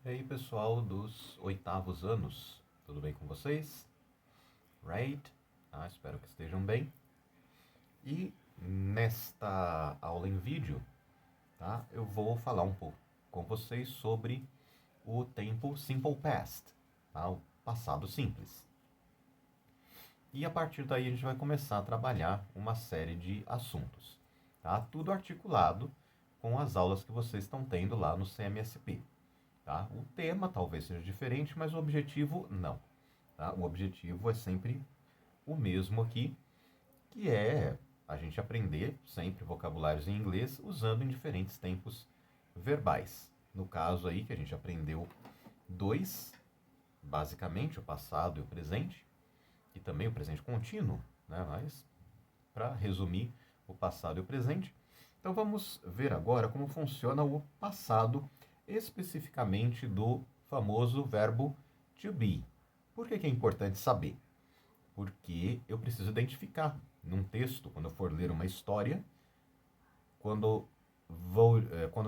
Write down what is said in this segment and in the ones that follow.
E aí, pessoal dos oitavos anos, tudo bem com vocês? Right? Espero que estejam bem. E nesta aula em vídeo, eu vou falar um pouco com vocês sobre o tempo Simple Past, o passado simples. E a partir daí a gente vai começar a trabalhar uma série de assuntos, tudo articulado com as aulas que vocês estão tendo lá no CMSP. O tema talvez seja diferente, mas o objetivo não. O objetivo é sempre o mesmo aqui, que é a gente aprender sempre vocabulários em inglês usando em diferentes tempos verbais. No caso aí que a gente aprendeu dois, basicamente o passado e o presente, e também o presente contínuo, mas para resumir o passado e o presente. Então vamos ver agora como funciona o passado especificamente do famoso verbo to be. Por que é importante saber? Porque eu preciso identificar num texto, quando eu for ler uma história, quando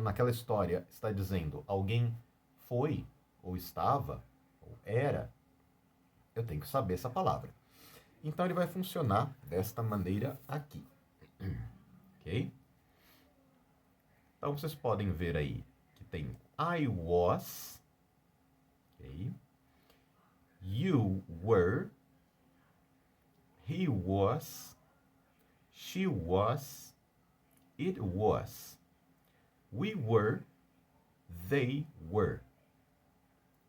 naquela história está dizendo alguém foi, ou estava, ou era, eu tenho que saber essa palavra. Então ele vai funcionar desta maneira aqui. Ok? Então vocês podem ver aí que tem I was, okay? You were, he was, she was, it was, we were, they were.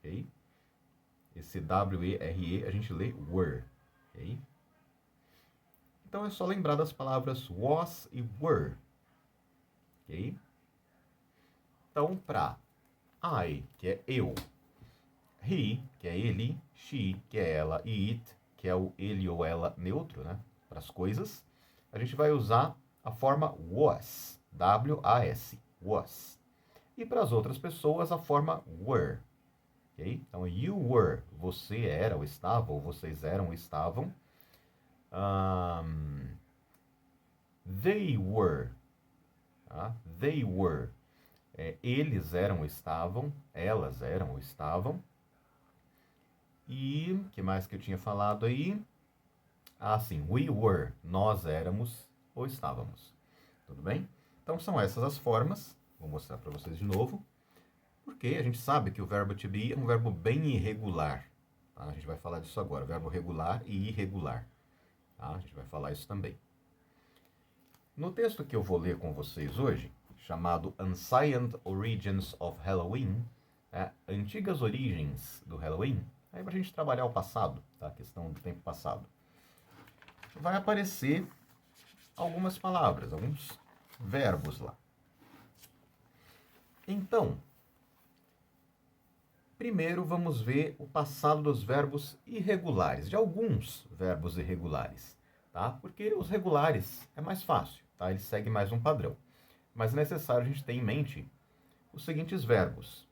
Okay? Esse W-E-R-E a gente lê were. Okay? Então é só lembrar das palavras was e were. Okay? Então, para I, que é eu, he, que é ele, she, que é ela, e it, que é o ele ou ela neutro, para as coisas, a gente vai usar a forma was, W-A-S, was. E para as outras pessoas, a forma were. Okay? Então, you were, você era ou estava, ou vocês eram ou estavam. They were, they were. Eles eram ou estavam, elas eram ou estavam. E o que mais que eu tinha falado aí? Sim, we were, nós éramos ou estávamos. Tudo bem? Então são essas as formas. Vou mostrar para vocês de novo. Porque a gente sabe que o verbo to be é um verbo bem irregular. A gente vai falar disso agora, verbo regular e irregular. A gente vai falar isso também. No texto que eu vou ler com vocês hoje, chamado Ancient Origins of Halloween, Antigas Origens do Halloween, aí para a gente trabalhar o passado, a questão do tempo passado, vai aparecer algumas palavras, alguns verbos lá. Então, primeiro vamos ver o passado dos verbos irregulares, de alguns verbos irregulares, porque os regulares é mais fácil, eles seguem mais um padrão. Mas é necessário a gente ter em mente os seguintes verbos.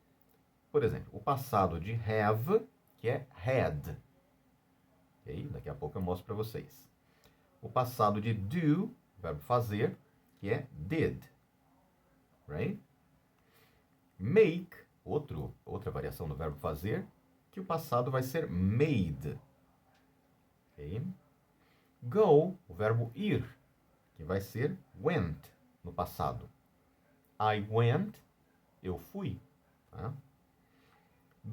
Por exemplo, o passado de have, que é had. Okay? Daqui a pouco eu mostro para vocês. O passado de do, verbo fazer, que é did. Right? Make, outra variação do verbo fazer, que o passado vai ser made. Okay? Go, o verbo ir, que vai ser went no passado. I went, eu fui.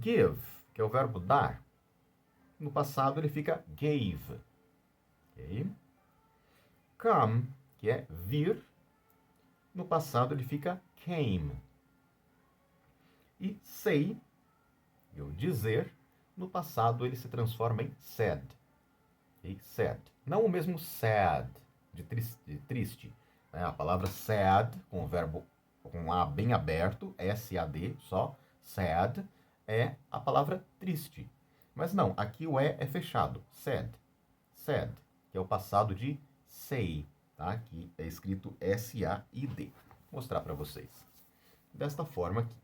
Give, que é o verbo dar. No passado ele fica gave. Okay? Come, que é vir. No passado ele fica came. E say, eu dizer, no passado ele se transforma em said. Okay? Said. Não o mesmo sad, de triste. A palavra sad, com o verbo com A bem aberto, S-A-D, só, sad, é a palavra triste. Mas não, aqui o E é fechado, sad, sad, que é o passado de say, que é escrito S-A-I-D. Vou mostrar para vocês. Desta forma aqui,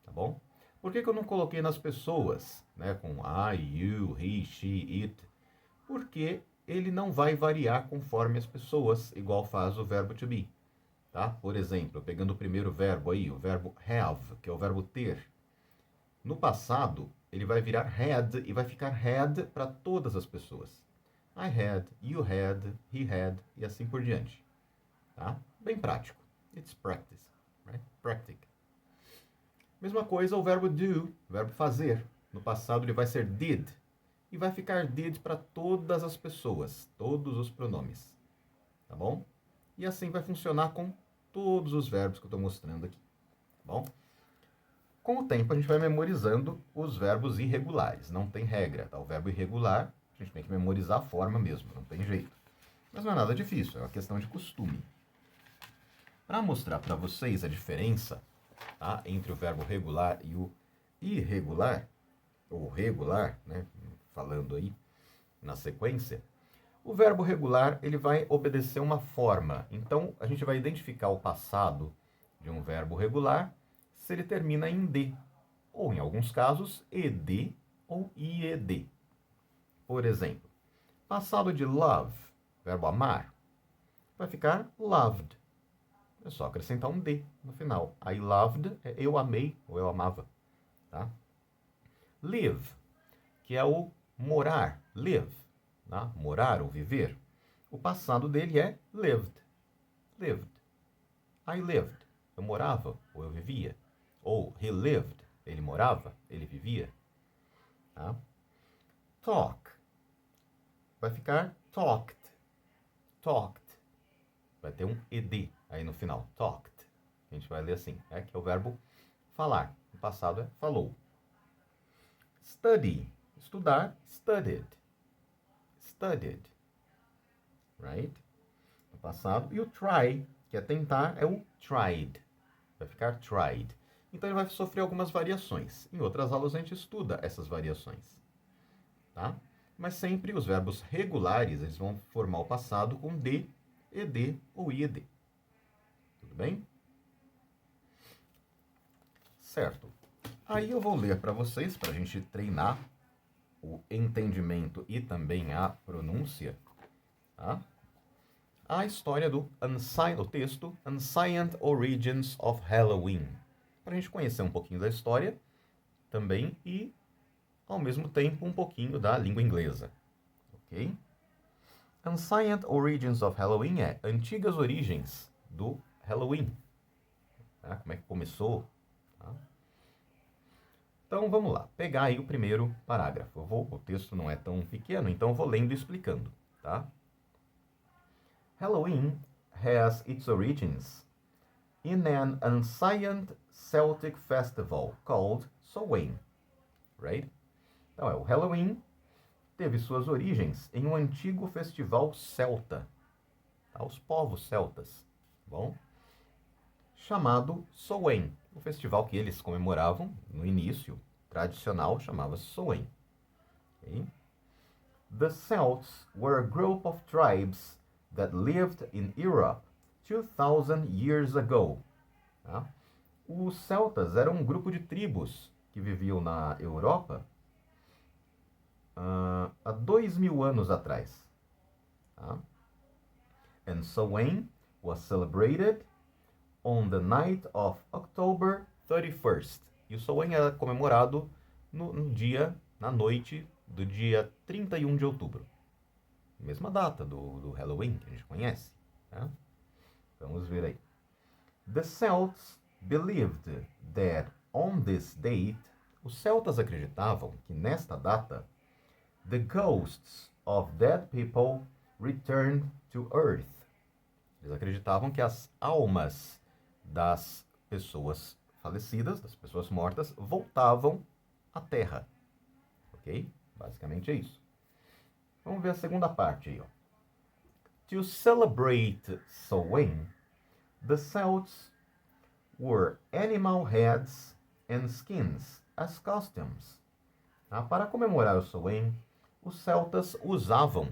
tá bom? Por que eu não coloquei nas pessoas, com I, you, he, she, it? Porque ele não vai variar conforme as pessoas, igual faz o verbo to be. Por exemplo, pegando o primeiro verbo aí, o verbo have, que é o verbo ter. No passado, ele vai virar had e vai ficar had para todas as pessoas. I had, you had, he had e assim por diante. Tá? Bem prático. It's practice. Right? Practic. Mesma coisa o verbo do, verbo fazer. No passado ele vai ser did e vai ficar did para todas as pessoas, todos os pronomes. Tá bom? E assim vai funcionar com todos os verbos que eu estou mostrando aqui. Tá bom? Com o tempo a gente vai memorizando os verbos irregulares. Não tem regra, tá? O verbo irregular, a gente tem que memorizar a forma mesmo, não tem jeito. Mas não é nada difícil, é uma questão de costume. Para mostrar para vocês a diferença, tá, entre o verbo regular e o irregular, ou regular, né, falando aí na sequência, o verbo regular ele vai obedecer uma forma. Então, a gente vai identificar o passado de um verbo regular se ele termina em D, ou em alguns casos, ED ou IED. Por exemplo, passado de love, verbo amar, vai ficar loved. É só acrescentar um D no final. I loved é eu amei ou eu amava. Tá? Live, que é o morar, live, tá? Morar ou viver. O passado dele é lived. Lived. I lived. Eu morava ou eu vivia. Ou he lived. Ele morava, ele vivia. Tá? Talk. Vai ficar talked. Talked. Vai ter um ed aí no final. Talked. A gente vai ler assim, que é o verbo falar. O passado é falou. Study. Estudar. Studied. Studied. Right? No passado. E o try, que é tentar, é o tried. Vai ficar tried. Então ele vai sofrer algumas variações. Em outras aulas a gente estuda essas variações. Tá? Mas sempre os verbos regulares, eles vão formar o passado com D, ED ou IED. Tudo bem? Certo. Aí eu vou ler para vocês, para a gente treinar o entendimento e também a pronúncia, tá? A história do o texto Ancient Origins of Halloween. Para a gente conhecer um pouquinho da história também e, ao mesmo tempo, um pouquinho da língua inglesa. Ok? Ancient Origins of Halloween é antigas origens do Halloween. Tá? Como é que começou? Tá? Então vamos lá, pegar aí o primeiro parágrafo. O texto não é tão pequeno, então eu vou lendo e explicando. Tá? Halloween has its origins in an ancient Celtic festival called Samhain. Right? Então o Halloween teve suas origens em um antigo festival celta, tá? Os povos celtas, bom? Chamado Samhain, o festival que eles comemoravam no início, tradicional, chamava-se Samhain. Okay? The Celts were a group of tribes that lived in Europe 2000 years ago. Tá? Os celtas eram um grupo de tribos que viviam na Europa há 2000 anos atrás. Tá? And Samhain was celebrated on the night of October 31st. E o Samhain era comemorado na noite do dia 31 de outubro. Mesma data do Halloween que a gente conhece. Tá? Vamos ver aí. The Celts believed that on this date, os celtas acreditavam que nesta data, the ghosts of dead people returned to earth. Eles acreditavam que as almas das pessoas falecidas, das pessoas mortas, voltavam à Terra. Ok? Basicamente é isso. Vamos ver a segunda parte aí. Ó. To celebrate Samhain, the Celts wore animal heads and skins as costumes. Tá? Para comemorar o Samhain, os celtas usavam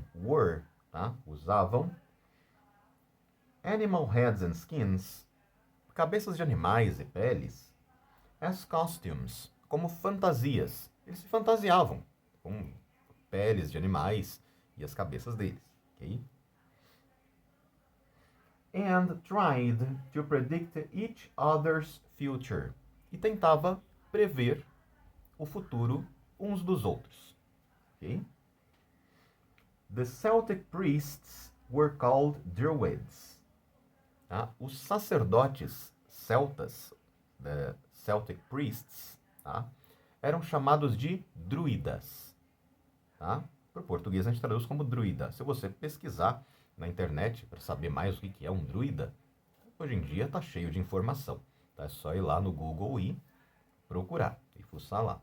animal heads and skins, cabeças de animais e peles, as costumes, como fantasias. Eles se fantasiavam com peles de animais e as cabeças deles. Okay? And tried to predict each other's future. E tentava prever o futuro uns dos outros. Okay? The Celtic priests were called Druids. Tá? Os sacerdotes celtas, the Celtic priests, tá? Eram chamados de druidas. Tá? Para o português a gente traduz como druida. Se você pesquisar na internet para saber mais o que é um druida, hoje em dia está cheio de informação. Tá? É só ir lá no Google e procurar e fuçar lá.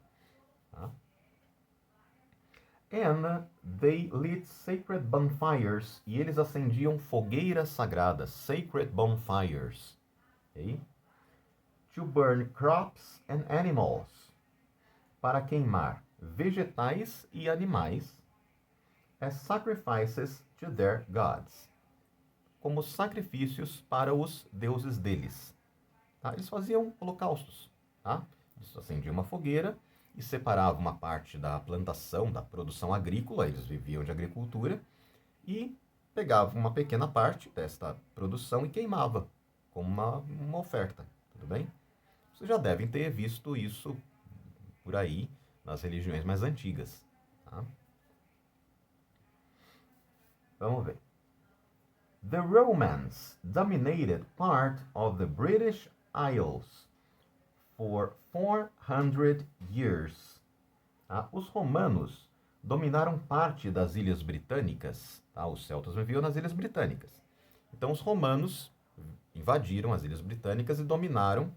Tá? And they lit sacred bonfires. E eles acendiam fogueiras sagradas, sacred bonfires. Okay? To burn crops and animals. Para queimar vegetais e animais as sacrifices to their gods. Como sacrifícios para os deuses deles. Tá? Eles faziam holocaustos. Tá? Eles acendiam uma fogueira e separavam uma parte da plantação, da produção agrícola, eles viviam de agricultura, e pegavam uma pequena parte desta produção e queimava como uma oferta. Tudo bem? Vocês já devem ter visto isso por aí nas religiões mais antigas. Tá? Vamos ver. The Romans dominated part of the British Isles for 400 years. Tá? Os romanos dominaram parte das ilhas britânicas. Tá? Os celtas viviam nas ilhas britânicas. Então os romanos invadiram as ilhas britânicas e dominaram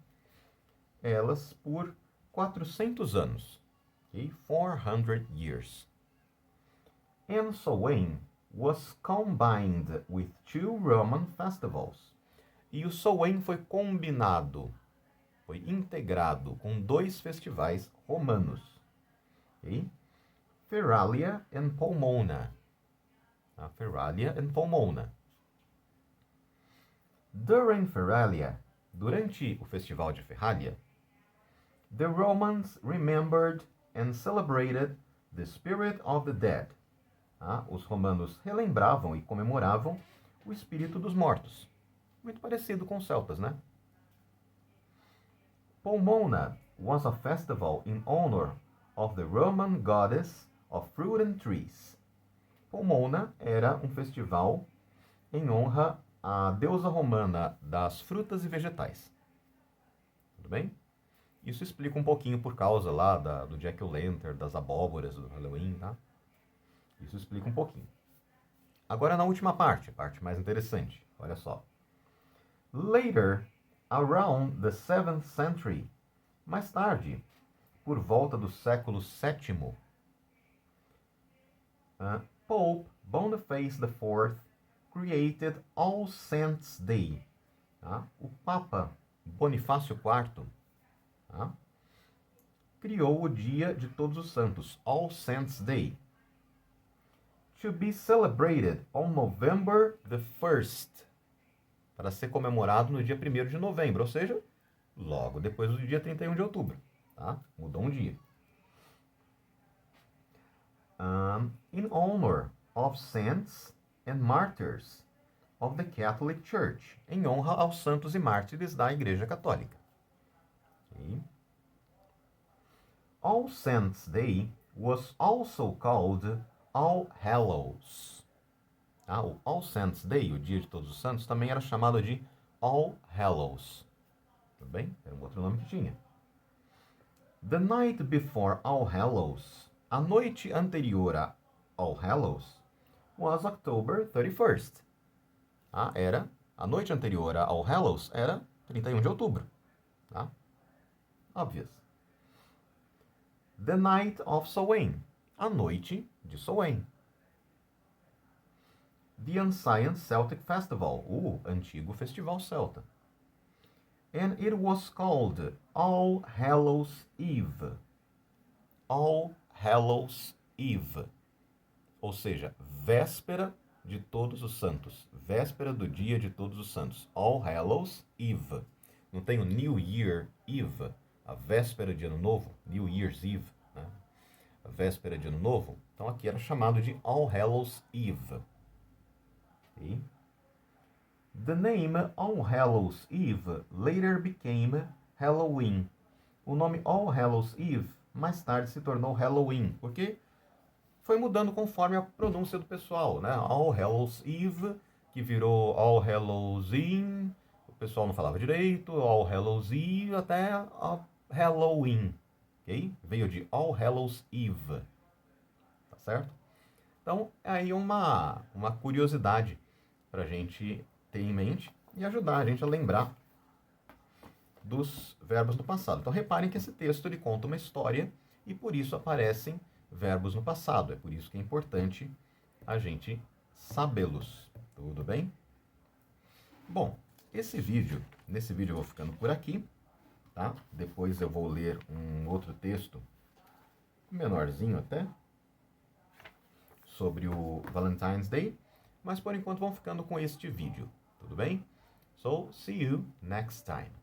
elas por 400 anos. Okay? 400 years. And Samhain was combined with two Roman festivals. E o Samhain foi combinado, foi integrado com dois festivais romanos. Okay? Feralia and Pomona. Feralia and Pomona. During Feralia, durante o festival de Ferralia, the Romans remembered and celebrated the spirit of the dead. Os romanos relembravam e comemoravam o espírito dos mortos. Muito parecido com os celtas, né? Pomona was a festival in honor of the Roman goddess of fruit and trees. Pomona era um festival em honra à deusa romana das frutas e vegetais. Tudo bem? Isso explica um pouquinho por causa lá do Jack-o'-lantern, das abóboras do Halloween, tá? Isso explica um pouquinho. Agora na última parte, a parte mais interessante. Olha só. Later, around the 7th century, mais tarde, por volta do século VII, Pope Boniface IV created All Saints' Day. O Papa Bonifácio IV criou o Dia de Todos os Santos, All Saints' Day, to be celebrated on November the 1st, para ser comemorado no dia 1º de novembro, ou seja, logo depois do dia 31 de outubro. Tá? Mudou um dia. In honor of saints and martyrs of the Catholic Church, em honra aos santos e mártires da Igreja Católica. Okay. All Saints' Day was also called All Hallows. O All Saints' Day, o Dia de Todos os Santos, também era chamado de All Hallows. Tudo bem? Era um outro nome que tinha. The night before All Hallows, a noite anterior a All Hallows, was October 31st. A noite anterior a All Hallows era 31 de outubro. Tá? Obvious. The night of Samhain, a noite de Samhain. The Ancient Celtic Festival, o antigo festival celta. And it was called All Hallows Eve. All Hallows Eve. Ou seja, véspera de Todos os Santos. Véspera do dia de Todos os Santos. All Hallows Eve. Não tem o New Year Eve, a véspera de Ano Novo, New Year's Eve, né? A véspera de Ano Novo. Então aqui era chamado de All Hallows Eve. Okay? The name All Hallows Eve later became Halloween. O nome All Hallows Eve mais tarde se tornou Halloween, porque foi mudando conforme a pronúncia do pessoal, né? All Hallows Eve, que virou All Hallows Eve, o pessoal não falava direito, All Hallows Eve, até Halloween, ok? Veio de All Hallows Eve, tá certo? Então, é aí uma curiosidade para a gente ter em mente e ajudar a gente a lembrar dos verbos no passado. Então, reparem que esse texto ele conta uma história e por isso aparecem verbos no passado. É por isso que é importante a gente sabê-los. Tudo bem? Bom, nesse vídeo eu vou ficando por aqui, tá? Depois eu vou ler um outro texto, menorzinho até, sobre o Valentine's Day, mas por enquanto vamos ficando com este vídeo, tudo bem? So, see you next time.